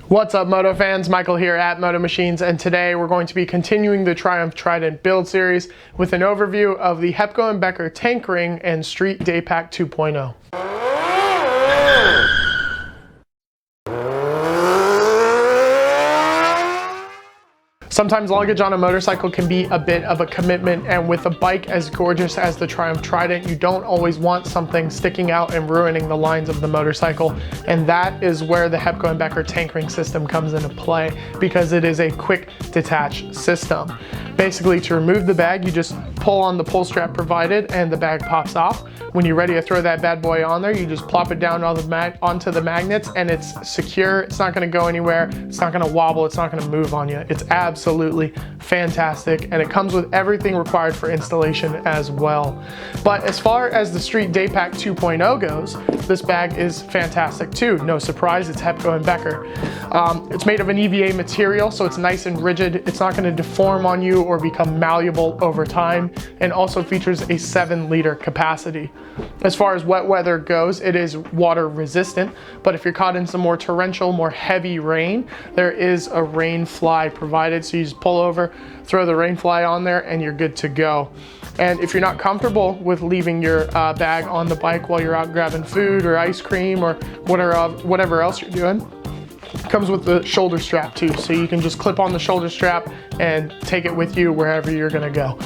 What's up, Moto fans? Michael here at Moto Machines, and today we're going to be continuing the Trident build series with an overview of the Hepco Becker tank ring and Street Daypack 2.0. Sometimes luggage on a motorcycle can be a bit of a commitment, and with a bike as gorgeous as the Trident, you don't always want something sticking out and ruining the lines of the motorcycle, and that is where the Hepco Becker tank ring system comes into play, because it is a quick detach system. Basically, to remove the bag, you just pull on the pull strap provided and the bag pops off. When you're ready to throw that bad boy on there, you just plop it down onto the magnets, and it's secure. It's not going to go anywhere. It's not going to wobble. It's not going to move on you. It's absolutely fantastic, and it comes with everything required for installation as well. But as far as the Street Daypack 2.0 goes, this bag is fantastic too. No surprise, it's Hepco Becker. It's made of an EVA material, so it's nice and rigid. It's not going to deform on you or become malleable over time, and also features a 7-liter capacity. As far as wet weather goes, it is water resistant, but if you're caught in some more torrential, more heavy rain, there is a rain fly provided, so you just pull over, throw the rain fly on there, and you're good to go. And if you're not comfortable with leaving your bag on the bike while you're out grabbing food or ice cream or whatever else you're doing, it comes with the shoulder strap too, so you can just clip on the shoulder strap and take it with you wherever you're gonna go.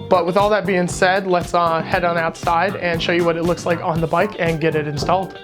But with all that being said, let's head on outside and show you what it looks like on the bike and get it installed.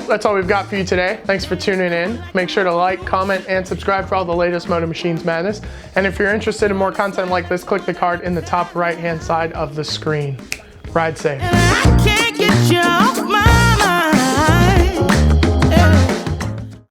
That's all we've got for you today. Thanks for tuning in. Make sure to like, comment, and subscribe for all the latest Moto Machines madness. And if you're interested in more content like this, click the card in the top right-hand side of the screen. Ride safe.